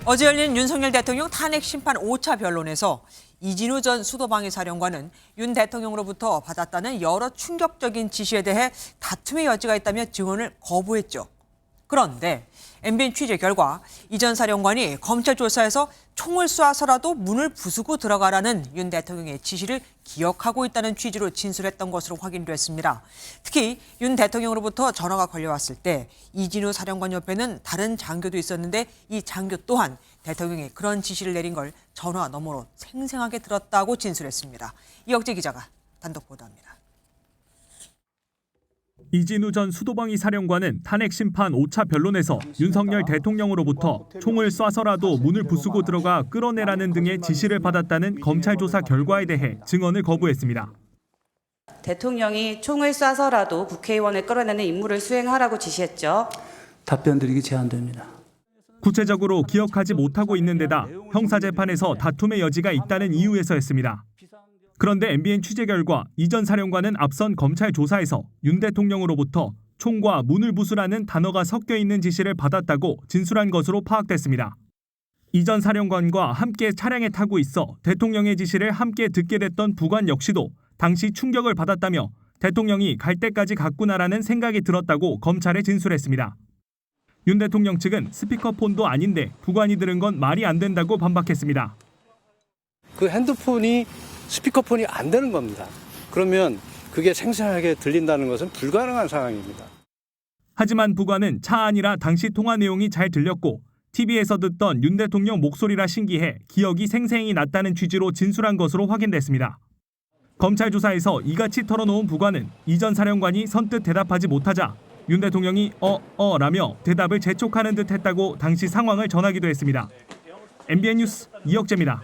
어제 열린 윤석열 대통령 탄핵 심판 5차 변론에서 이진우 전 수도방위 사령관은 윤 대통령으로부터 받았다는 여러 충격적인 지시에 대해 다툼의 여지가 있다며 증언을 거부했죠. 그런데 MBN 취재 결과 이 전 사령관이 검찰 조사에서 총을 쏴서라도 문을 부수고 들어가라는 윤 대통령의 지시를 기억하고 있다는 취지로 진술했던 것으로 확인됐습니다. 특히 윤 대통령으로부터 전화가 걸려왔을 때 이진우 사령관 옆에는 다른 장교도 있었는데 이 장교 또한 대통령이 그런 지시를 내린 걸 전화 너머로 생생하게 들었다고 진술했습니다. 이혁재 기자가 단독 보도합니다. 이진우 전 수도방위 사령관은 탄핵 심판 5차 변론에서 윤석열 대통령으로부터 총을 쏴서라도 문을 부수고 들어가 끌어내라는 등의 지시를 받았다는 검찰 조사 결과에 대해 증언을 거부했습니다. 대통령이 총을 쏴서라도 국회의원을 끌어내는 임무를 수행하라고 지시했죠. 답변 드리기 제한됩니다. 구체적으로 기억하지 못하고 있는 데다 형사재판에서 다툼의 여지가 있다는 이유에서였습니다. 그런데 MBN 취재 결과 이 전 사령관은 앞선 검찰 조사에서 윤 대통령으로부터 총과 문을 부수라는 단어가 섞여 있는 지시를 받았다고 진술한 것으로 파악됐습니다. 이 전 사령관과 함께 차량에 타고 있어 대통령의 지시를 함께 듣게 됐던 부관 역시도 당시 충격을 받았다며 대통령이 갈 때까지 갔구나라는 생각이 들었다고 검찰에 진술했습니다. 윤 대통령 측은 스피커폰도 아닌데 부관이 들은 건 말이 안 된다고 반박했습니다. 그 핸드폰이 스피커폰이 안 되는 겁니다. 그러면 그게 생생하게 들린다는 것은 불가능한 상황입니다. 하지만 부관은 차 안이라 당시 통화 내용이 잘 들렸고 TV에서 듣던 윤 대통령 목소리라 신기해 기억이 생생히 났다는 취지로 진술한 것으로 확인됐습니다. 검찰 조사에서 이같이 털어놓은 부관은 이 전 사령관이 선뜻 대답하지 못하자 윤 대통령이 라며 대답을 재촉하는 듯 했다고 당시 상황을 전하기도 했습니다. MBN 뉴스 이혁재입니다.